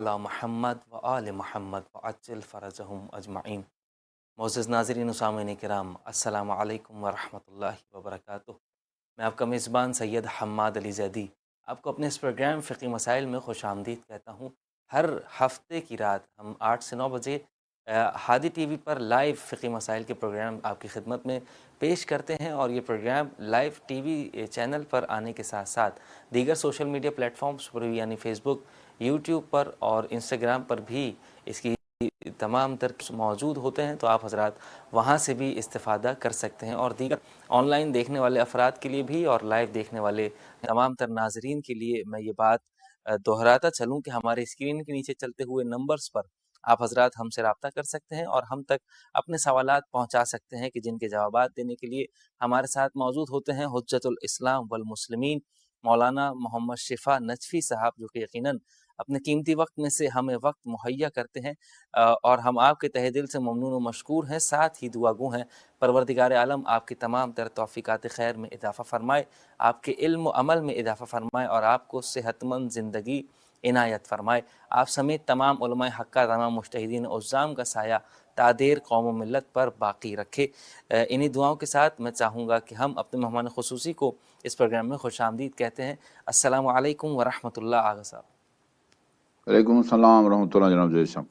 علی محمد و آل محمد و عجل فرجہم اجمعین۔ معزز ناظرین و سامعین کرام، السلام علیکم ورحمۃ اللہ وبرکاتہ۔ میں آپ کا میزبان سید حماد علی زیدی آپ کو اپنے اس پروگرام فقی مسائل میں خوش آمدید کہتا ہوں۔ ہر ہفتے کی رات ہم 8 سے 9 بجے ہادی ٹی وی پر لائیو فقی مسائل کے پروگرام آپ کی خدمت میں پیش کرتے ہیں، اور یہ program live T V channel پر آنے کے ساتھ ساتھ دیگر سوشل میڈیا پلیٹ فارمز پر بھی، یعنی فیس بک، یوٹیوب پر اور انسٹاگرام پر بھی اس کی تمام تر موجود ہوتے ہیں، تو آپ حضرات وہاں سے بھی استفادہ کر سکتے ہیں۔ اور دیگر آن لائن دیکھنے والے افراد کے لیے بھی اور لائیو دیکھنے والے تمام تر ناظرین کے لیے میں یہ بات دہراتا چلوں کہ ہمارے اسکرین کے نیچے چلتے ہوئے نمبرز پر آپ حضرات ہم سے رابطہ کر سکتے ہیں اور ہم تک اپنے سوالات پہنچا سکتے ہیں، کہ جن کے جوابات دینے کے لیے ہمارے ساتھ موجود ہوتے ہیں حجت الاسلام والمسلمین مولانا محمد شفا نجفی صاحب، جو کہ یقیناً اپنے قیمتی وقت میں سے ہمیں وقت مہیا کرتے ہیں، اور ہم آپ کے تہہ دل سے ممنون و مشکور ہیں، ساتھ ہی دعا گو ہیں پروردگار عالم آپ کی تمام تر توفیقات خیر میں اضافہ فرمائے، آپ کے علم و عمل میں اضافہ فرمائے، اور آپ کو صحت مند زندگی عنایت فرمائے۔ آپ سمیت تمام علماء حقہ، تمام مجتہدین عظام کا سایہ تعدیر قوم و ملت پر باقی رکھے۔ انہی دعاؤں کے ساتھ میں چاہوں گا کہ ہم اپنے مہمان خصوصی کو اس پروگرام میں خوش آمدید کہتے ہیں۔ السلام علیکم ورحمۃ اللہ۔ آغا صاحب وعلیکم السلام ورحمۃ اللہ جناب زید صاحب۔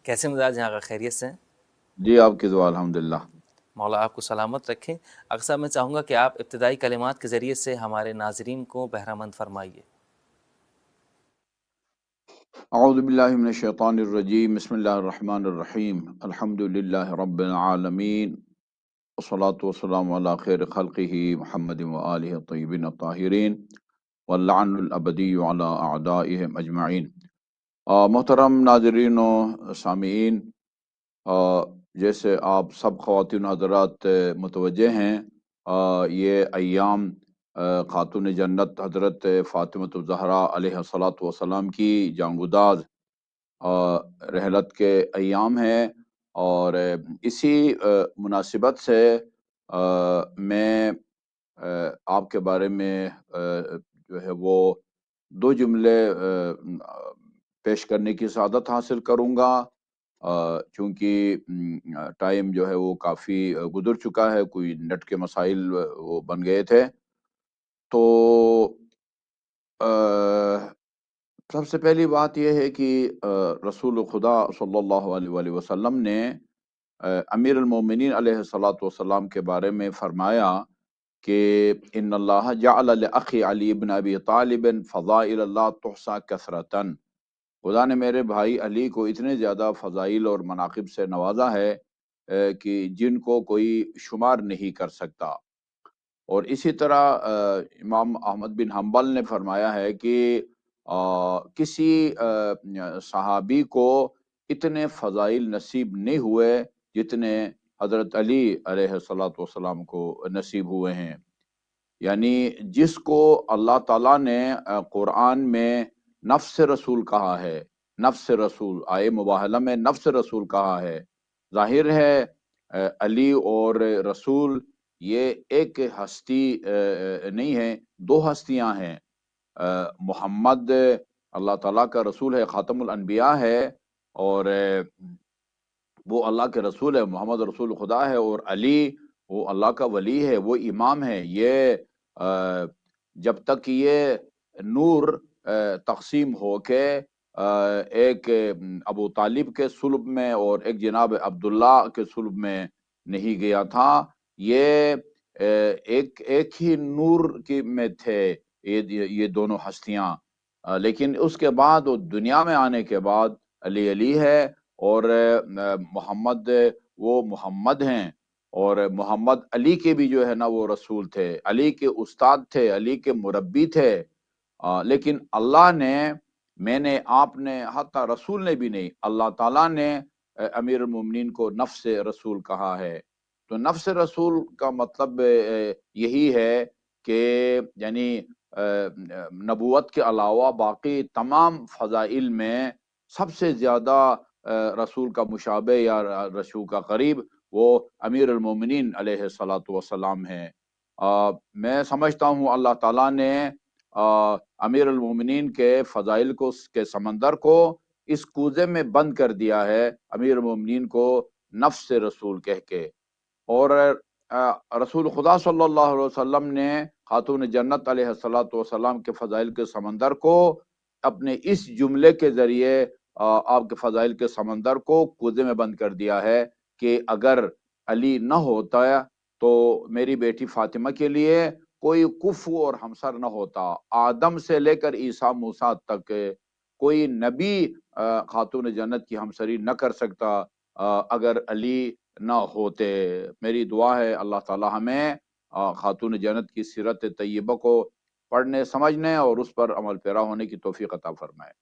کیسے مزاج ہیں آغا؟ خیریت سے ہیں؟ جی آپ کی دعا الحمدللہ۔ مولا آپ کو سلامت رکھیں۔ آغا صاحب میں چاہوں گا کہ آپ ابتدائی کلمات کے ذریعے سے ہمارے ناظرین کو بہرہ مند فرمائیے۔ اعوذ باللہ من الشیطان الرجیم، بسم اللہ الرحمن الرحیم، الحمدللہ رب العالمین، والصلاة والسلام علی خیر خلقہ محمد وآلہ الطیبین الطاہرین، واللعن الابدی علی اعدائہم اجمعین۔ محترم ناظرین و سامعین، جیسے آپ سب خواتین و حضرات متوجہ ہیں، یہ ایام خاتون جنت حضرت فاطمۃ الزہرا علیہ الصلاۃ والسلام کی جانگداز رحلت کے ایام ہیں، اور اسی مناسبت سے میں آپ کے بارے میں جو ہے وہ 2 جملے پیش کرنے کی سعادت حاصل کروں گا، چونکہ ٹائم جو ہے وہ کافی گزر چکا ہے، کوئی نیٹ کے مسائل وہ بن گئے تھے۔ تو سب سے پہلی بات یہ ہے کہ رسول خدا صلی اللہ علیہ وآلہ وسلم نے امیر المومنین علیہ الصلاۃ والسلام کے بارے میں فرمایا کہ ان اللہ جعل لأخی علی بن ابی طالب فضائل لا تحصى کثرتاً، خدا نے میرے بھائی علی کو اتنے زیادہ فضائل اور مناقب سے نوازا ہے کہ جن کو کوئی شمار نہیں کر سکتا۔ اور اسی طرح امام احمد بن حنبل نے فرمایا ہے کہ کسی صحابی کو اتنے فضائل نصیب نہیں ہوئے جتنے حضرت علی علیہ الصلاۃ والسلام کو نصیب ہوئے ہیں۔ یعنی جس کو اللہ تعالیٰ نے قرآن میں نفس رسول کہا ہے، نفس رسول آئے مباہلہ میں نفس رسول کہا ہے، ظاہر ہے علی اور رسول یہ ایک ہستی نہیں ہے، 2 ہستیاں ہیں۔ محمد اللہ تعالیٰ کا رسول ہے، خاتم الانبیاء ہے، اور وہ اللہ کے رسول ہے، محمد رسول خدا ہے، اور علی وہ اللہ کا ولی ہے، وہ امام ہے۔ یہ جب تک یہ نور تقسیم ہو کے ایک ابو طالب کے صلب میں اور ایک جناب عبداللہ کے صلب میں نہیں گیا تھا، یہ ایک ہی نور کی میں تھے یہ دونوں ہستیاں، لیکن اس کے بعد وہ دنیا میں آنے کے بعد علی علی ہے، اور محمد وہ محمد ہیں، اور محمد علی کے بھی جو ہے نا وہ رسول تھے، علی کے استاد تھے، علی کے مربی تھے، لیکن اللہ نے، میں نے، آپ نے، حتی رسول نے بھی نہیں، اللہ تعالیٰ نے امیر المومنین کو نفس رسول کہا ہے۔ تو نفس رسول کا مطلب یہی ہے کہ یعنی نبوت کے علاوہ باقی تمام فضائل میں سب سے زیادہ رسول کا مشابہ یا رسول کا قریب وہ امیر المومنین علیہ الصلاۃ والسلام ہیں۔ میں سمجھتا ہوں اللہ تعالیٰ نے امیر المومنین کے فضائل کو کے سمندر کو اس کوزے میں بند کر دیا ہے امیر المومنین کو نفس رسول کہہ کے۔ اور رسول خدا صلی اللہ علیہ وسلم نے خاتون جنت علیہ الصلوۃ والسلام کے فضائل کے سمندر کو اپنے اس جملے کے ذریعے آپ کے فضائل کے سمندر کو کوزے میں بند کر دیا ہے کہ اگر علی نہ ہوتا تو میری بیٹی فاطمہ کے لیے کوئی کفو اور ہمسر نہ ہوتا۔ آدم سے لے کر عیسیٰ موسیٰ تک کوئی نبی خاتون جنت کی ہمسری نہ کر سکتا اگر علی نہ ہوتے۔ میری دعا ہے اللہ تعالی ہمیں خاتون جنت کی سیرت طیبہ کو پڑھنے سمجھنے اور اس پر عمل پیرا ہونے کی توفیق عطا فرمائے۔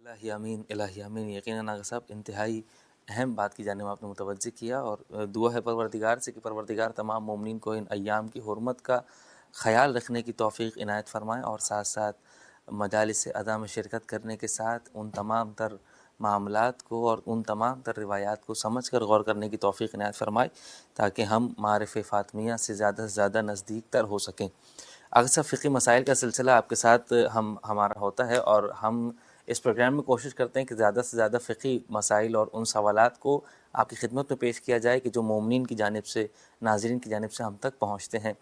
الہی آمین، الہی آمین۔ یقیناً آغا صاحب انتہائی اہم بات کی جانب آپ نے متوجہ کیا، اور دعا ہے پروردگار سے کہ پروردگار تمام مومنین کو ان ایام کی حرمت کا خیال رکھنے کی توفیق عنایت فرمائے، اور ساتھ ساتھ مجالس ادا میں شرکت کرنے کے ساتھ ان تمام تر معاملات کو اور ان تمام تر روایات کو سمجھ کر غور کرنے کی توفیق عنایت فرمائے، تاکہ ہم معارف فاطمیہ سے زیادہ سے زیادہ نزدیک تر ہو سکیں۔ اکثر فقی مسائل کا سلسلہ آپ کے ساتھ ہمارا ہوتا ہے، اور ہم اس پروگرام میں کوشش کرتے ہیں کہ زیادہ سے زیادہ فقی مسائل اور ان سوالات کو آپ کی خدمت میں پیش کیا جائے کہ جو مومنین کی جانب سے، ناظرین کی جانب سے ہم تک پہنچتے ہیں۔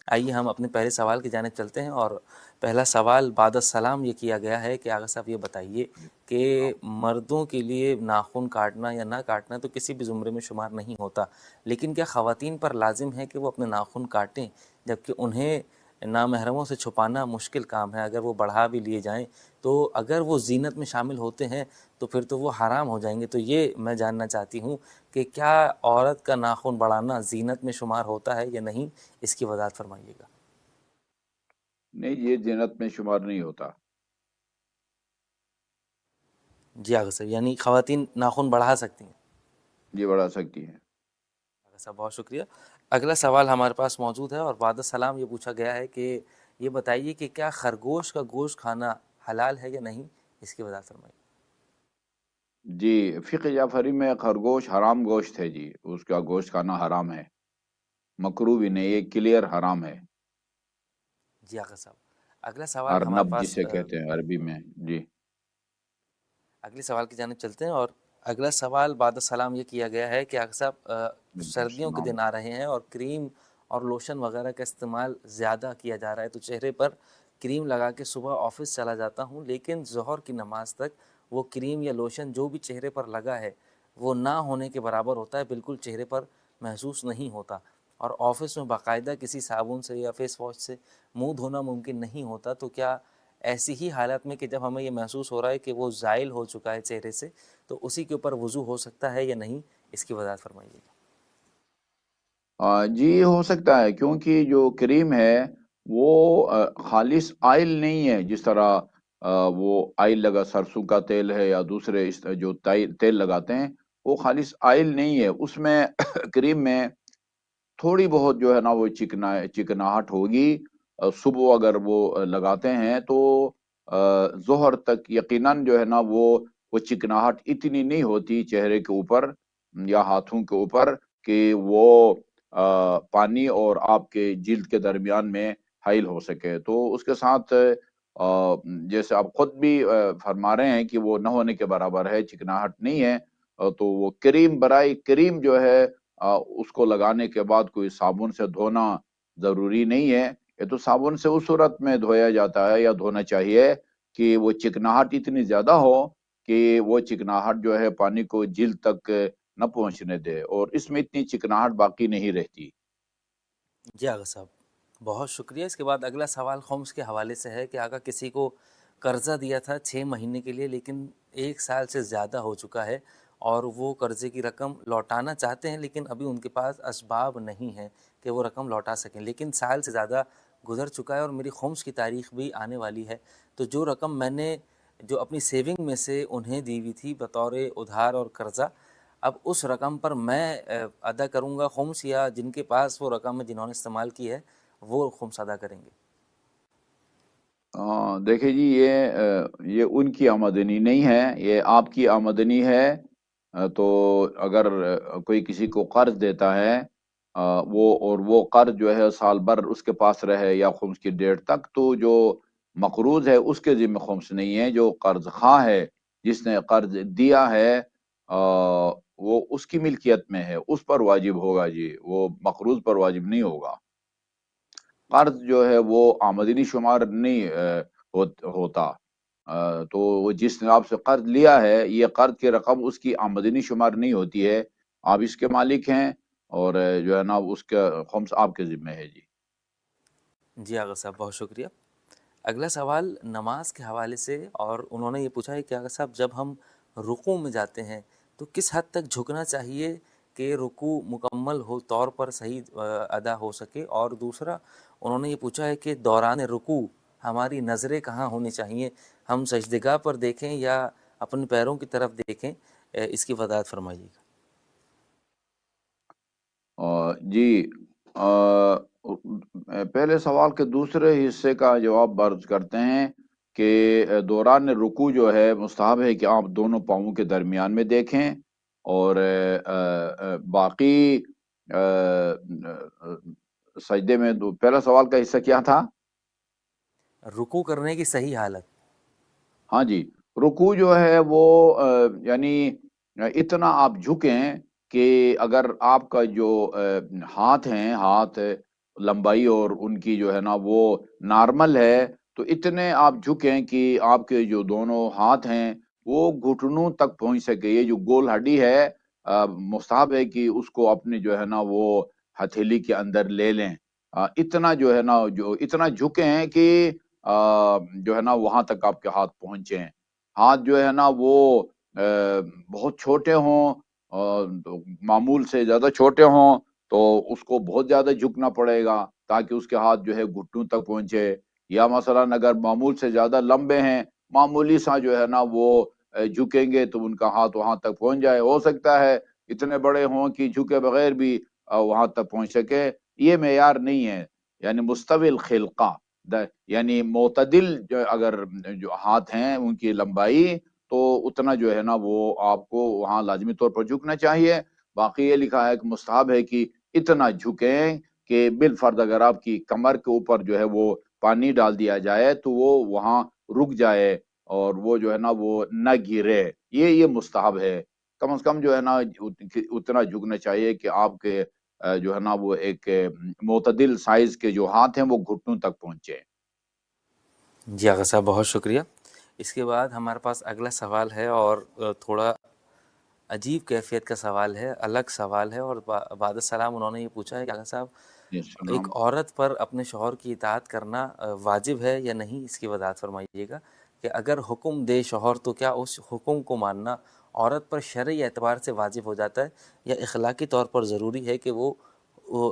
آئیے ہم اپنے پہلے سوال کی جانب چلتے ہیں، اور پہلا سوال بعد السلام یہ کیا گیا ہے کہ آغا صاحب یہ بتائیے کہ مردوں کے لیے ناخن کاٹنا یا نہ کاٹنا تو کسی بھی زمرے میں شمار نہیں ہوتا، لیکن کیا خواتین پر لازم ہے کہ وہ اپنے ناخن کاٹیں، جبکہ انہیں نامحرموں سے چھپانا مشکل کام ہے؟ اگر وہ بڑھا بھی لیے جائیں تو اگر وہ زینت میں شامل ہوتے ہیں تو پھر تو وہ حرام ہو جائیں گے۔ تو یہ میں جاننا چاہتی ہوں کہ کیا عورت کا ناخن بڑھانا زینت میں شمار ہوتا ہے یا نہیں، اس کی وضاحت فرمائیے گا۔ نہیں، یہ زینت میں شمار نہیں ہوتا۔ جی آغا صاحب، یعنی خواتین ناخن بڑھا سکتی ہیں؟ یہ بڑھا سکتی ہیں۔ آغا صاحب بہت شکریہ۔ اگلا سوال ہمارے پاس موجود ہے، اور بعد السلام یہ پوچھا گیا ہے کہ یہ بتائیے کہ کیا خرگوش کا گوشت کھانا حلال ہے یا نہیں، اس کی وضاحت فرمائیے۔ جی، فقہ جعفری میں خرگوش حرام گوشت ہے جی، اس کا گوشت کھانا حرام ہے، مکروہ بھی نہیں، یہ کلیئر حرام ہے۔ جی آغا صاحب، اگلا سوال ہمارے ارنب پاس جسے کہتے ہیں عربی میں۔ جی اگلے سوال کی جانب چلتے ہیں، اور اگلا سوال بعد السلام یہ کیا گیا ہے کہ آغا صاحب سردیوں کے السلام۔ دن آ رہے ہیں اور کریم اور لوشن وغیرہ کا استعمال زیادہ کیا جا رہا ہے، تو چہرے پر کریم لگا کے صبح آفس چلا جاتا ہوں، لیکن ظہر کی نماز تک وہ کریم یا لوشن جو بھی چہرے پر لگا ہے وہ نہ ہونے کے برابر ہوتا ہے، بالکل چہرے پر محسوس نہیں ہوتا، اور آفس میں باقاعدہ کسی صابن سے یا فیس واش سے منہ دھونا ممکن نہیں ہوتا۔ تو کیا ایسی ہی حالت میں کہ جب ہمیں یہ محسوس ہو رہا ہے کہ وہ زائل ہو چکا ہے چہرے سے، تو اسی کے اوپر وضو ہو سکتا ہے یا نہیں، اس کی وضاحت فرمائیے گا۔ جی ہو سکتا ہے، کیونکہ جو کریم ہے وہ خالص آئل نہیں ہے، جس طرح وہ آئل لگا سرسوں کا تیل ہے یا دوسرے جو تیل لگاتے ہیں وہ خالص آئل نہیں ہے، اس میں کریم میں تھوڑی بہت جو ہے نا وہ چکناہٹ ہوگی۔ صبح اگر وہ لگاتے ہیں تو ظہر تک یقیناً جو ہے نا وہ چکناہٹ اتنی نہیں ہوتی چہرے کے اوپر یا ہاتھوں کے اوپر کہ وہ پانی اور آپ کے جلد کے درمیان میں حائل ہو سکے۔ تو اس کے ساتھ جیسے آپ خود بھی فرما رہے ہیں کہ وہ نہ ہونے کے برابر ہے، چکناہٹ نہیں ہے، تو وہ کریم برائے کریم جو ہے اس کو لگانے کے بعد کوئی صابن سے دھونا ضروری نہیں ہے۔ یہ تو صابن سے اس صورت میں دھویا جاتا ہے یا دھونا چاہیے کہ وہ چکناہٹ اتنی زیادہ ہو کہ وہ چکناہٹ جو ہے پانی کو جلد تک نہ پہنچنے دے، اور اس میں اتنی چکناہٹ باقی نہیں رہتی۔ جی آغا صاحب بہت شکریہ۔ اس کے بعد اگلا سوال خمس کے حوالے سے ہے کہ آغا کسی کو قرضہ دیا تھا 6 مہینے کے لیے، لیکن 1 سال سے زیادہ ہو چکا ہے اور وہ قرضے کی رقم لوٹانا چاہتے ہیں، لیکن ابھی ان کے پاس اسباب نہیں ہیں کہ وہ رقم لوٹا سکیں، لیکن سال سے زیادہ گزر چکا ہے اور میری خمس کی تاریخ بھی آنے والی ہے۔ تو جو رقم میں نے جو اپنی سیونگ میں سے انہیں دی ہوئی تھی بطور ادھار اور قرضہ، اب اس رقم پر میں ادا کروں گا خمس، یا جن کے پاس وہ رقم ہے جنہوں نے استعمال کی ہے وہ خمس ادا کریں گے؟ دیکھیں جی، یہ ان کی آمدنی نہیں ہے، یہ آپ کی آمدنی ہے۔ تو اگر کوئی کسی کو قرض دیتا ہے وہ قرض جو ہے سال بھر اس کے پاس رہے یا خمس کی ڈیٹ تک، تو جو مقروض ہے اس کے ذمہ خمس نہیں ہے، جو قرض خواہ ہے جس نے قرض دیا ہے وہ اس کی ملکیت میں ہے، اس پر واجب ہوگا جی، وہ مقروض پر واجب نہیں ہوگا۔ قرض جو ہے وہ آمدنی شمار نہیں ہوتا، تو وہ جس نے آپ سے قرض لیا ہے، یہ قرض کی رقم اس کی آمدنی شمار نہیں ہوتی ہے، آپ اس کے مالک ہیں، اور جو ہے نا اس کا خمس آپ کے ذمہ ہے جی۔ جی آغا صاحب بہت شکریہ۔ اگلا سوال نماز کے حوالے سے، اور انہوں نے یہ پوچھا ہے کہ آغا صاحب جب ہم رکوع میں جاتے ہیں تو کس حد تک جھکنا چاہیے کہ رکوع مکمل ہو طور پر صحیح ادا ہو سکے، اور دوسرا انہوں نے یہ پوچھا ہے کہ دوران رکوع ہماری نظریں کہاں ہونی چاہیے، ہم سجدگاہ پر دیکھیں یا اپنے پیروں کی طرف دیکھیں، اس کی وضاحت فرمائیے گا۔ جی، پہلے سوال کے دوسرے حصے کا جواب عرض کرتے ہیں کہ دوران رکوع جو ہے مستحب ہے کہ آپ دونوں پاؤں کے درمیان میں دیکھیں، اور باقی سجدے میں پہلا سوال کا حصہ کیا تھا؟ رکوع کرنے کی صحیح حالت۔ ہاں جی، رکوع جو ہے وہ یعنی اتنا آپ جھکیں کہ اگر آپ کا جو ہاتھ ہیں، ہاتھ لمبائی اور ان کی جو ہے نا وہ نارمل ہے، تو اتنے آپ جھکیں کہ آپ کے جو دونوں ہاتھ ہیں وہ گھٹنوں تک پہنچ سکے۔ یہ جو گول ہڈی ہے، مستحب ہے کہ اس کو اپنے جو ہے نا وہ ہتھیلی کے اندر لے لیں، اتنا جو ہے نا جو اتنا جھکیں کہ جو ہے نا وہاں تک آپ کے ہاتھ پہنچے ہیں۔ ہاتھ جو ہے نا وہ بہت چھوٹے ہوں، تو معمول سے زیادہ چھوٹے ہوں تو اس کو بہت زیادہ جھکنا پڑے گا تاکہ اس کے ہاتھ جو ہے گھٹنوں تک پہنچے، یا مثلا اگر معمول سے زیادہ لمبے ہیں، معمولی سا جو ہے نا وہ جھکیں گے تو ان کا ہاتھ وہاں تک پہنچ جائے۔ ہو سکتا ہے اتنے بڑے ہوں کہ جھکے بغیر بھی وہاں تک پہنچ سکے، یہ معیار نہیں ہے۔ یعنی مستوی الخلقہ، یعنی معتدل جو اگر جو ہاتھ ہیں ان کی لمبائی، تو اتنا جو ہے نا وہ آپ کو وہاں لازمی طور پر جھکنا چاہیے۔ باقی یہ لکھا ہے کہ مستحب ہے کہ اتنا جھکیں کہ بالفرض اگر آپ کی کمر کے اوپر جو ہے وہ پانی ڈال دیا جائے تو وہ وہاں رک جائے اور وہ جو ہے نا وہ نہ گرے، یہ مستحب ہے۔ کم از کم جو ہے نا اتنا جھکنا چاہیے کہ آپ کے جو ہے نا وہ ایک معتدل سائز کے جو ہاتھ ہیں وہ گھٹنوں تک پہنچے۔ جی آغا صاحب بہت شکریہ۔ اس کے بعد ہمارے پاس اگلا سوال ہے، اور تھوڑا عجیب کیفیت کا سوال ہے، الگ سوال ہے، اور بعد السلام انہوں نے یہ پوچھا ہے کہ آغا صاحب ایک السلام۔ عورت پر اپنے شوہر کی اطاعت کرنا واجب ہے یا نہیں، اس کی وضاحت فرمائیے گا کہ اگر حکم دے شوہر تو کیا اس حکم کو ماننا عورت پر شرعی اعتبار سے واجب ہو جاتا ہے، یا اخلاقی طور پر ضروری ہے کہ وہ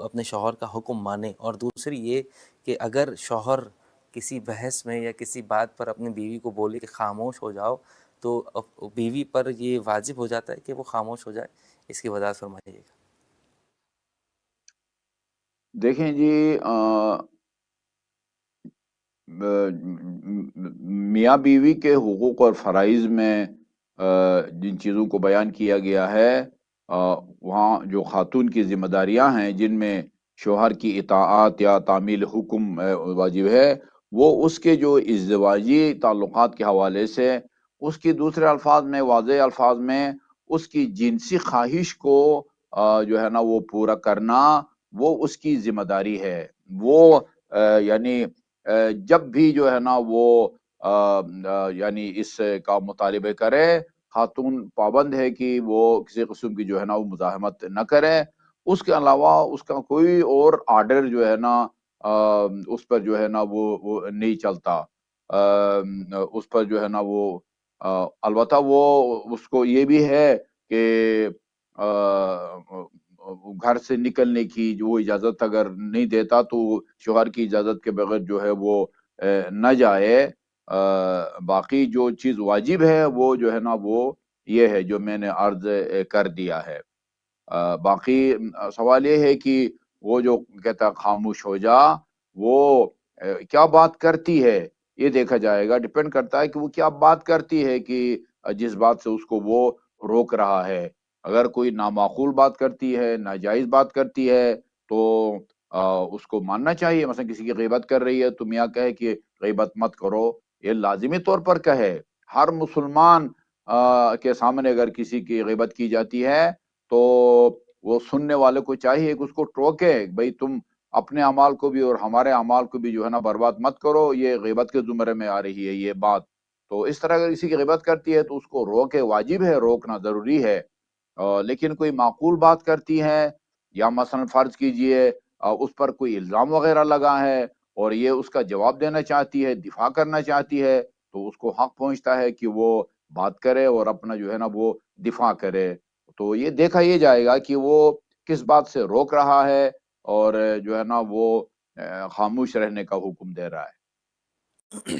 اپنے شوہر کا حکم مانے؟ اور دوسری یہ کہ اگر شوہر کسی بحث میں یا کسی بات پر اپنی بیوی کو بولے کہ خاموش ہو جاؤ، تو بیوی پر یہ واجب ہو جاتا ہے کہ وہ خاموش ہو جائے، اس کی وضاحت فرمائیے گا۔ دیکھیں جی، میاں بیوی کے حقوق اور فرائض میں جن چیزوں کو بیان کیا گیا ہے، وہاں جو خاتون کی ذمہ داریاں ہیں جن میں شوہر کی اطاعت یا تعمیل حکم واجب ہے، وہ اس کے جو ازدواجی تعلقات کے حوالے سے، اس کی دوسرے الفاظ میں، واضح الفاظ میں، اس کی جنسی خواہش کو جو ہے نا وہ پورا کرنا، وہ اس کی ذمہ داری ہے۔ وہ یعنی جب بھی جو ہے نا وہ یعنی اس کا مطالبہ کرے، خاتون پابند ہے کہ وہ کسی قسم کی جو ہے نا وہ مزاحمت نہ کرے۔ اس کے علاوہ اس کا کوئی اور آرڈر جو ہے نا اس پر جو ہے نا وہ نہیں چلتا، اس پر جو ہے نا وہ البتہ وہ اس کو یہ بھی ہے کہ گھر سے نکلنے کی جو اجازت اگر نہیں دیتا تو شوہر کی اجازت کے بغیر جو ہے وہ نہ جائے۔ باقی جو چیز واجب ہے وہ جو ہے نا وہ یہ ہے جو میں نے عرض کر دیا ہے۔ باقی سوال یہ ہے کہ وہ جو کہتا ہے خاموش ہو جا، وہ کیا بات کرتی ہے یہ دیکھا جائے گا، ڈیپینڈ کرتا ہے کہ وہ کیا بات کرتی ہے کہ جس بات سے اس کو وہ روک رہا ہے۔ اگر کوئی نامعقول بات کرتی ہے، ناجائز بات کرتی ہے، تو اس کو ماننا چاہیے۔ مثلا کسی کی غیبت کر رہی ہے تو میاں کہے کہ غیبت مت کرو، یہ لازمی طور پر کہے۔ ہر مسلمان کے سامنے اگر کسی کی غیبت کی جاتی ہے تو وہ سننے والے کو چاہیے کہ اس کو ٹوکے، بھئی تم اپنے اعمال کو بھی اور ہمارے اعمال کو بھی جو ہے نا برباد مت کرو، یہ غیبت کے زمرے میں آ رہی ہے یہ بات۔ تو اس طرح اگر کسی کی غیبت کرتی ہے تو اس کو روکے، واجب ہے، روکنا ضروری ہے۔ لیکن کوئی معقول بات کرتی ہے، یا مثلا فرض کیجئے اس پر کوئی الزام وغیرہ لگا ہے اور یہ اس کا جواب دینا چاہتی ہے، دفاع کرنا چاہتی ہے، تو اس کو حق پہنچتا ہے کہ وہ بات کرے اور اپنا جو ہے نا وہ دفاع کرے۔ تو یہ دیکھا یہ جائے گا کہ وہ کس بات سے روک رہا ہے اور جو ہے نا وہ خاموش رہنے کا حکم دے رہا ہے۔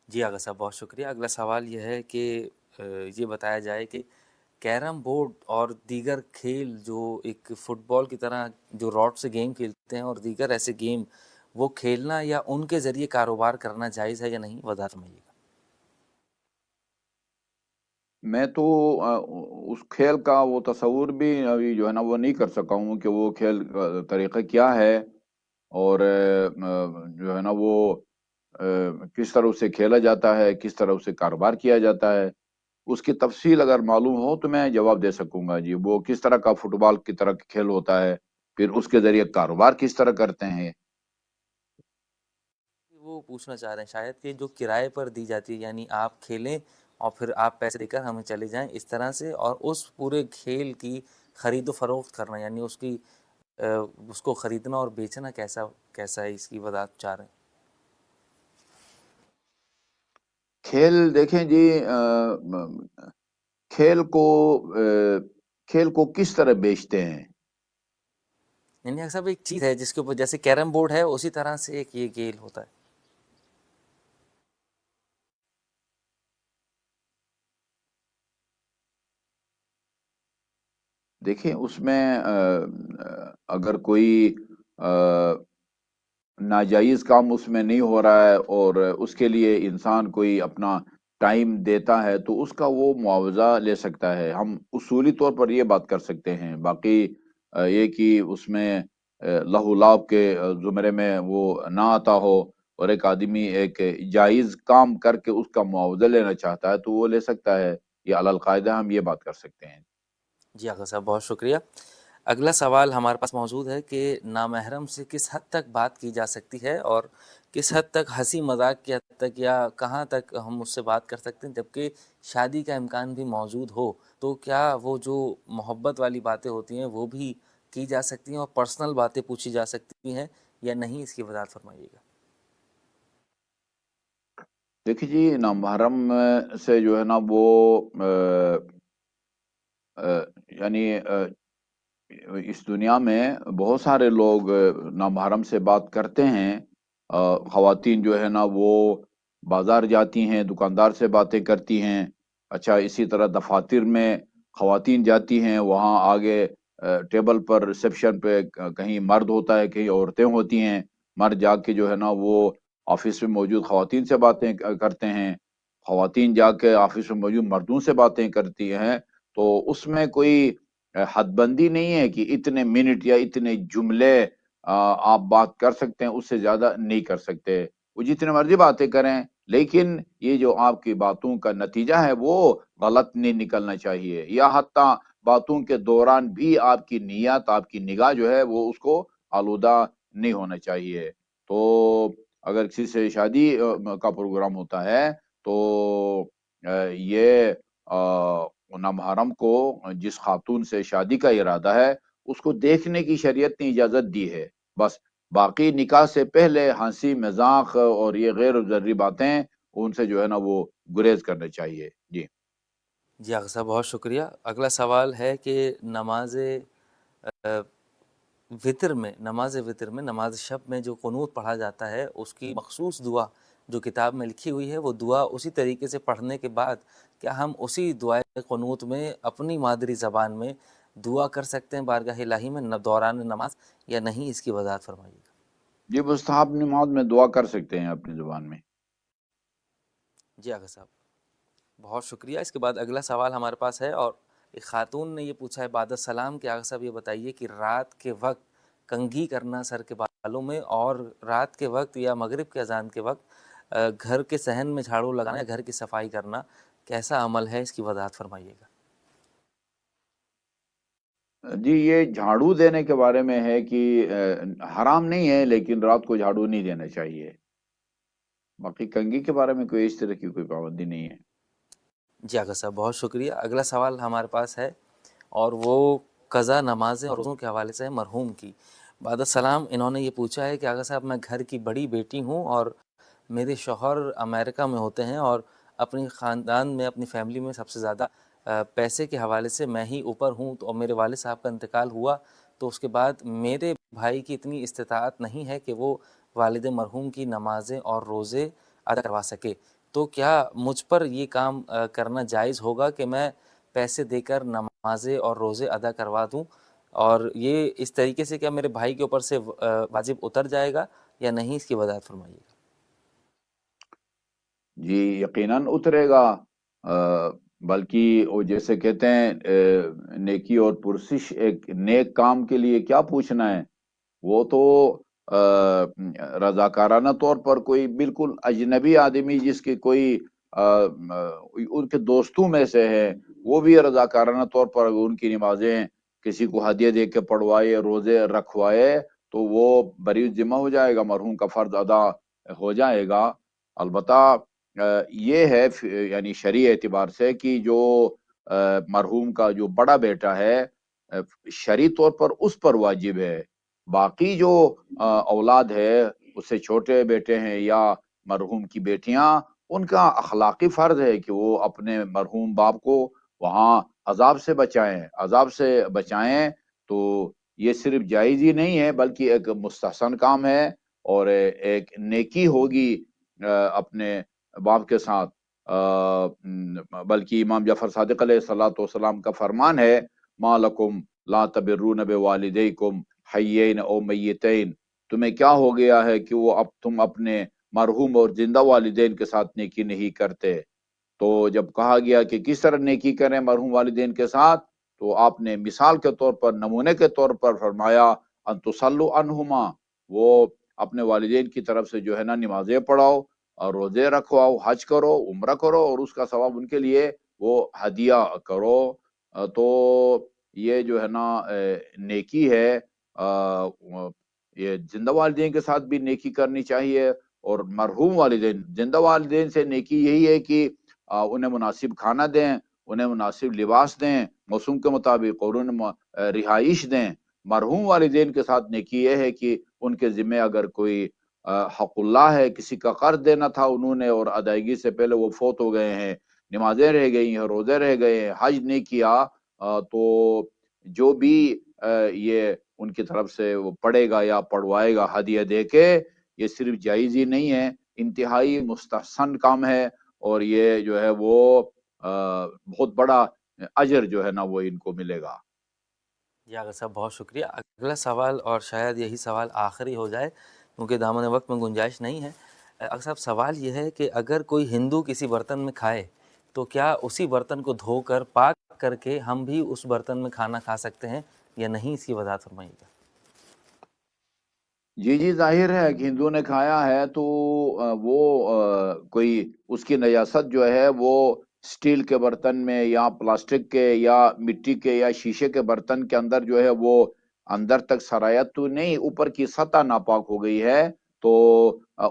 جی آغا صاحب بہت شکریہ۔ اگلا سوال یہ ہے کہ یہ بتایا جائے کہ کیرم بورڈ اور دیگر کھیل جو ایک فٹ بال کی طرح جو راڈ سے گیم کھیلتے ہیں اور دیگر ایسے گیم، وہ کھیلنا یا ان کے ذریعے کاروبار کرنا جائز ہے یا نہیں، وضاحت فرمائیے گا۔ میں تو اس کھیل کا وہ تصور بھی ابھی جو ہے نا وہ نہیں کر سکا ہوں کہ وہ کھیل کا طریقہ کیا ہے، اور جو ہے نا وہ کس طرح اسے کھیلا جاتا ہے، کس طرح اسے کاروبار کیا جاتا ہے۔ اس کی تفصیل اگر معلوم ہو تو میں جواب دے سکوں گا جی، وہ کس طرح کا فٹ بال کی طرح کھیل ہوتا ہے، پھر اس کے ذریعے کاروبار کس طرح کرتے ہیں۔ وہ پوچھنا چاہ رہے ہیں شاید کہ جو کرائے پر دی جاتی ہے، یعنی آپ کھیلیں اور پھر آپ پیسے دے کر ہمیں چلے جائیں اس طرح سے، اور اس پورے کھیل کی خرید و فروخت کرنا، یعنی اس کی اس کو خریدنا اور بیچنا کیسا کیسا ہے، اس کی وضاحت چاہ رہے ہیں۔ کھیل دیکھیں جی، کھیل کو کھیل کو کس طرح بیچتے ہیں۔ یعنی سب ایک چیز ہے جس کے اوپر جیسے کیرم بورڈ ہے اسی طرح سے ایک یہ کھیل ہوتا ہے۔ دیکھیں اس میں اگر کوئی ناجائز کام اس میں نہیں ہو رہا ہے اور اس کے لیے انسان کوئی اپنا ٹائم دیتا ہے تو اس کا وہ معاوضہ لے سکتا ہے۔ ہم اصولی طور پر یہ بات کر سکتے ہیں، باقی یہ کہ اس میں لہو لعب کے زمرے میں وہ نہ آتا ہو اور ایک آدمی ایک جائز کام کر کے اس کا معاوضہ لینا چاہتا ہے تو وہ لے سکتا ہے، یہ علی القاعدہ ہم یہ بات کر سکتے ہیں۔ جی آغا صاحب بہت شکریہ۔ اگلا سوال ہمارے پاس موجود ہے کہ نامحرم سے کس حد تک بات کی جا سکتی ہے، اور کس حد تک ہنسی مذاق کی حد تک، یا کہاں تک ہم اس سے بات کر سکتے ہیں، جبکہ شادی کا امکان بھی موجود ہو تو کیا وہ جو محبت والی باتیں ہوتی ہیں وہ بھی کی جا سکتی ہیں اور پرسنل باتیں پوچھی جا سکتی ہیں یا نہیں، اس کی وضاحت فرمائیے گا۔ دیکھیے جی، نامحرم سے جو ہے نا وہ یعنی اس دنیا میں بہت سارے لوگ نامحرم سے بات کرتے ہیں۔ خواتین جو ہے نا وہ بازار جاتی ہیں، دکاندار سے باتیں کرتی ہیں۔ اچھا، اسی طرح دفاتر میں خواتین جاتی ہیں، وہاں آگے ٹیبل پر ریسیپشن پہ کہیں مرد ہوتا ہے، کہیں عورتیں ہوتی ہیں۔ مرد جا کے جو ہے نا وہ آفس میں موجود خواتین سے باتیں کرتے ہیں، خواتین جا کے آفس میں موجود مردوں سے باتیں کرتی ہیں۔ تو اس میں کوئی حد بندی نہیں ہے کہ اتنے منٹ یا اتنے جملے آپ بات کر سکتے ہیں، اس سے زیادہ نہیں کر سکتے۔ وہ جتنے مرضی باتیں کریں، لیکن یہ جو آپ کی باتوں کا نتیجہ ہے وہ غلط نہیں نکلنا چاہیے، یا حتیٰ باتوں کے دوران بھی آپ کی نیت، آپ کی نگاہ جو ہے وہ اس کو آلودہ نہیں ہونا چاہیے۔ تو اگر کسی سے شادی کا پروگرام ہوتا ہے تو یہ نامحرم کو جس خاتون سے شادی کا ارادہ ہے اس کو دیکھنے کی شریعت نے اجازت دی ہے، بس باقی نکاح سے پہلے ہنسی مذاق اور یہ غیر ضروری باتیں ان سے جو ہے نا وہ گریز کرنا چاہیے۔ جی جی آغا صاحب بہت شکریہ۔ اگلا سوال ہے کہ نماز وطر میں نماز شب میں جو قنوت پڑھا جاتا ہے اس کی مخصوص دعا جو کتاب میں لکھی ہوئی ہے، وہ دعا اسی طریقے سے پڑھنے کے بعد کیا ہم اسی دعائے قنوت میں اپنی مادری زبان میں دعا کر سکتے ہیں بارگاہ الہی میں دوران نماز یا نہیں، اس کی وضاحت فرمائیے گا۔ جی، مستحب نماز میں دعا کر سکتے ہیں اپنی زبان میں۔ جی آغا صاحب بہت شکریہ۔ اس کے بعد اگلا سوال ہمارے پاس ہے، اور ایک خاتون نے یہ پوچھا ہے بعد السلام کہ آغا صاحب یہ بتائیے کہ رات کے وقت کنگھی کرنا سر کے بالوں میں، اور رات کے وقت یا مغرب کے اذان کے وقت گھر کے صحن میں جھاڑو لگانا یا گھر کی صفائی کرنا کیسا عمل ہے، اس کی وضاحت فرمائیے گا۔ جی، یہ جھاڑو دینے کے بارے میں ہے کہ حرام نہیں ہے، لیکن رات کو جھاڑو نہیں دینا چاہیے۔ باقی کنگھی کے بارے میں کوئی اس طرح کی کوئی پابندی نہیں ہے۔ جی آقا صاحب بہت شکریہ۔ اگلا سوال ہمارے پاس ہے اور وہ قضا نمازیں اور روزوں کے حوالے سے ہے، مرحوم کی۔ بعد السلام انہوں نے یہ پوچھا ہے کہ آقا صاحب میں گھر کی بڑی بیٹی ہوں اور میرے شوہر امریکہ میں ہوتے ہیں، اور اپنی خاندان میں، اپنی فیملی میں سب سے زیادہ پیسے کے حوالے سے میں ہی اوپر ہوں، تو میرے والد صاحب کا انتقال ہوا تو اس کے بعد میرے بھائی کی اتنی استطاعت نہیں ہے کہ وہ والد مرحوم کی نمازیں اور روزے ادا کروا سکے، تو کیا مجھ پر یہ کام کرنا جائز ہوگا کہ میں پیسے دے کر نمازیں اور روزے ادا کروا دوں؟ اور یہ اس طریقے سے کیا میرے بھائی کے اوپر سے واجب اتر جائے گا یا نہیں، اس کی وضاحت فرمائیے گا۔ جی یقیناً اترے گا، بلکہ وہ جیسے کہتے ہیں نیکی اور پرسش ایک نیک کام کے لیے کیا پوچھنا ہے، وہ تو رضاکارانہ طور پر کوئی بالکل اجنبی آدمی جس کے کوئی ان کے دوستوں میں سے ہے، وہ بھی رضاکارانہ طور پر ان کی نمازیں کسی کو ہدیہ دے کے پڑھوائے، روزے رکھوائے، تو وہ بری ذمہ ہو جائے گا، مرحوم کا فرض ادا ہو جائے گا۔ البتہ یہ ہے یعنی شرعی اعتبار سے کہ جو مرحوم کا جو بڑا بیٹا ہے، شرعی طور پر اس پر واجب ہے۔ باقی جو اولاد ہے، اس سے چھوٹے بیٹے ہیں یا مرحوم کی بیٹیاں، ان کا اخلاقی فرض ہے کہ وہ اپنے مرحوم باپ کو وہاں عذاب سے بچائیں۔ تو یہ صرف جائز ہی نہیں ہے بلکہ ایک مستحسن کام ہے اور ایک نیکی ہوگی اپنے باپ کے ساتھ۔ بلکہ امام جعفر صادق علیہ الصلوۃ والسلام کا فرمان ہے، ما لکم لا تبرون بوالدیکم حیین او میتین، تمہیں کیا ہو گیا ہے کہ وہ اب تم اپنے مرحوم اور زندہ والدین کے ساتھ نیکی نہیں کرتے؟ تو جب کہا گیا کہ کس طرح نیکی کریں مرحوم والدین کے ساتھ، تو آپ نے مثال کے طور پر، نمونے کے طور پر فرمایا ان تصلوا عنہما، وہ اپنے والدین کی طرف سے جو ہے نا نمازیں پڑھاؤ اور روزے رکھواؤ، حج کرو، عمرہ کرو، اور اس کا ثواب ان کے لیے وہ ہدیہ کرو۔ تو یہ جو ہے نا نیکی ہے، یہ زندہ والدین کے ساتھ بھی نیکی کرنی چاہیے، اور مرحوم والدین، زندہ والدین سے نیکی یہی ہے کہ انہیں مناسب کھانا دیں، انہیں مناسب لباس دیں موسم کے مطابق، اور انہیں رہائش دیں۔ مرحوم والدین کے ساتھ نیکی یہ ہے کہ ان کے ذمہ اگر کوئی حق اللہ ہے، کسی کا قرض دینا تھا انہوں نے اور ادائیگی سے پہلے وہ فوت ہو گئے ہیں، نمازیں رہ گئی ہیں، روزے رہ گئے ہیں، حج نہیں کیا، تو جو بھی یہ ان کی طرف سے وہ پڑھے گا یا پڑھوائے گا ہدیہ دے کے، یہ صرف جائز ہی نہیں ہے، انتہائی مستحسن کام ہے، اور یہ جو ہے وہ بہت بڑا اجر جو ہے نا وہ ان کو ملے گا۔ جی آقا صاحب بہت شکریہ۔ اگلا سوال، اور شاید یہی سوال آخری ہو جائے کیونکہ دامن وقت میں گنجائش نہیں ہے۔ آقا صاحب سوال یہ ہے کہ اگر کوئی ہندو کسی برتن میں کھائے تو کیا اسی برتن کو دھو کر پاک کر کے ہم بھی اس برتن میں کھانا کھا سکتے ہیں یا نہیں، اس کی وضاحت فرمائیے گا۔ جی جی، ظاہر ہے کہ ہندو نے کھایا ہے تو وہ کوئی اس کی نجاست جو ہے وہ سٹیل کے برتن میں یا پلاسٹک کے یا مٹی کے یا شیشے کے برتن کے اندر جو ہے وہ اندر تک سرایت تو نہیں، اوپر کی سطح ناپاک ہو گئی ہے، تو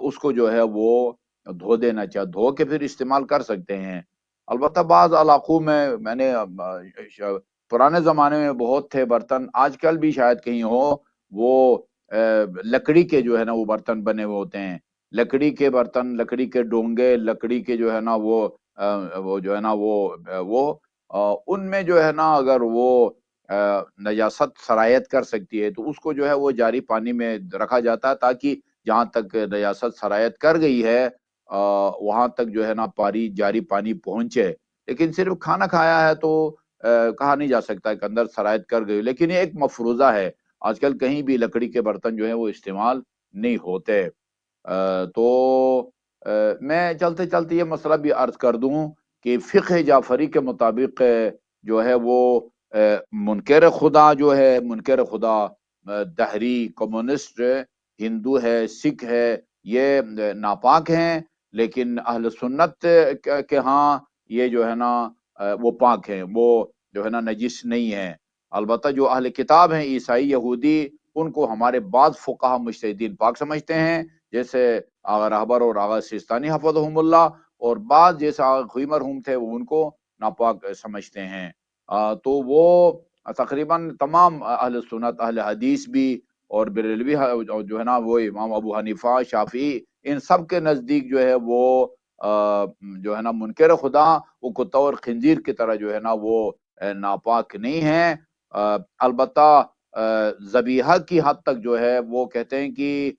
اس کو جو ہے وہ دھو دینا چاہیے، دھو کے پھر استعمال کر سکتے ہیں۔ البتہ بعض علاقوں میں نے پرانے زمانے میں بہت تھے برتن، آج کل بھی شاید کہیں ہو، وہ لکڑی کے جو ہے نا وہ برتن بنے ہوئے ہوتے ہیں، لکڑی کے برتن، لکڑی کے ڈونگے، لکڑی کے جو ہے نا وہ جو ہے نا وہ ان میں جو ہے نا اگر وہ نجاست سرایت کر سکتی ہے تو اس کو جو ہے وہ جاری پانی میں رکھا جاتا ہے، تاکہ جہاں تک نجاست سرایت کر گئی ہے وہاں تک جو ہے نا جاری پانی پہنچے۔ لیکن صرف کھانا کھایا ہے تو کہا نہیں جا سکتا کہ اندر سرایت کر گئی، لیکن یہ ایک مفروضہ ہے، آج کل کہیں بھی لکڑی کے برتن جو ہیں وہ استعمال نہیں ہوتے۔ تو میں چلتے چلتے یہ مسئلہ بھی عرض کر دوں کہ فقہ جعفری کے مطابق جو ہے وہ منکر خدا جو ہے، منکر خدا دہری، کمیونسٹ، ہندو ہے، سکھ ہے، یہ ناپاک ہیں، لیکن اہل سنت کے ہاں یہ جو ہے نا وہ پاک ہیں، وہ جو ہے نا نجس نہیں ہیں۔ البتہ جو اہل کتاب ہیں، عیسائی، یہودی، ان کو ہمارے بعض فقہا مجتہدین پاک سمجھتے ہیں، جیسے آغا رہبر اور آغا سیستانی حفظہم اللہ، اور بعض جیسے آغا خوئی مرحوم تھے وہ ان کو ناپاک سمجھتے ہیں۔ تو وہ تقریباً تمام اہل سنت، اہل حدیث بھی اور بریلوی جو ہے نا وہ امام ابو حنیفہ، شافعی، ان سب کے نزدیک جو ہے وہ جو ہے نا منکر خدا، وہ کتا اور خنزیر کی طرح جو ہے نا وہ ناپاک نہیں ہیں۔ البتہ ذبیحہ کی حد تک جو ہے وہ کہتے ہیں کہ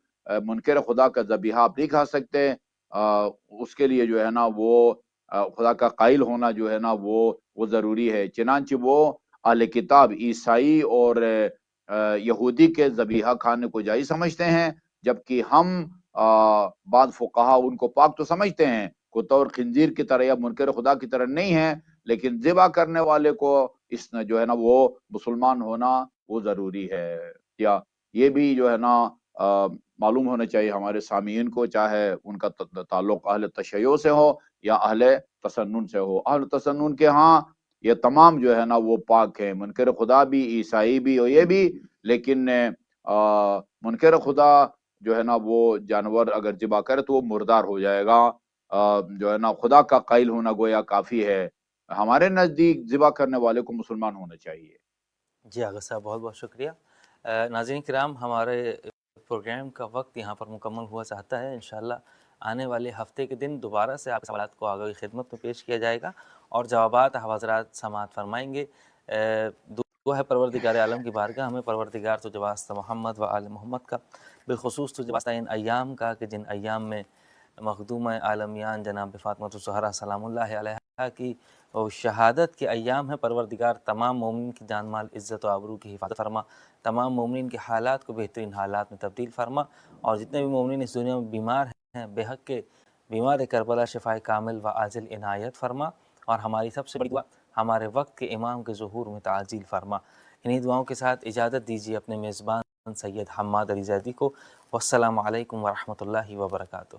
منکر خدا کا ذبیحہ آپ نہیں کھا سکتے، اس کے لیے جو ہے نا وہ خدا کا قائل ہونا جو ہے نا وہ ضروری ہے۔ چنانچہ وہ اہل کتاب عیسائی اور یہودی کے ذبیحہ کھانے کو جائز سمجھتے ہیں، جبکہ ہم بعض فقہا ان کو پاک تو سمجھتے ہیں، کتا اور خنزیر کی طرح یا منکر خدا کی طرح نہیں ہیں، لیکن ذبح کرنے والے کو اس جو ہے نا وہ مسلمان ہونا وہ ضروری ہے۔ یا یہ بھی جو ہے نا معلوم ہونا چاہیے ہمارے سامعین کو، چاہے ان کا تعلق اہل تشیع سے ہو یا اہل تسنن سے ہو۔ اہل تسنن کے ہاں یہ تمام جو ہے نا وہ پاک ہیں، منکر خدا بھی، عیسائی بھی اور یہ بھی، لیکن منکر خدا جو ہے نا وہ جانور اگر ذبح کرے تو وہ مردار ہو جائے گا، جو ہے نا خدا کا قائل ہونا گویا کافی ہے۔ ہمارے نزدیک ذبح کرنے والے کو مسلمان ہونا چاہیے۔ جی آغا صاحب، بہت بہت شکریہ۔ ناظرین کرام، ہمارے پروگرام کا وقت یہاں پر مکمل ہوا چاہتا ہے۔ انشاءاللہ آنے والے ہفتے کے دن دوبارہ سے آپ کے سوالات کو آگے کی خدمت میں پیش کیا جائے گا اور جوابات حضرات سماعت فرمائیں گے۔ دعا ہے پروردگار عالم کی بارگاہ، ہمیں پروردگار تو جواسطہ محمد و آل محمد کا، بالخصوص تو جواسطہ ان ایام کا کہ جن ایام میں مخدومہ عالمیان جناب فاطمہ الزہرا سلام اللہ علیہا کی شہادت کے ایام ہے۔ پروردگار تمام مومنین کی جان مال، عزت و آبرو کی حفاظت فرما، تمام مومنین کے حالات کو بہترین حالات میں تبدیل فرما، اور جتنے بھی مومنین اس دنیا میں بیمار ہیں، بے حق کے بیمار کربلا شفائے کامل و عاجل عنایت فرما، اور ہماری سب سے بڑی دعا ہمارے وقت کے امام کے ظہور میں تعجیل فرما۔ انہی دعاؤں کے ساتھ اجازت دیجیے اپنے میزبان سید حماد علی زیدی کو۔ والسلام علیکم ورحمۃ اللہ وبرکاتہ۔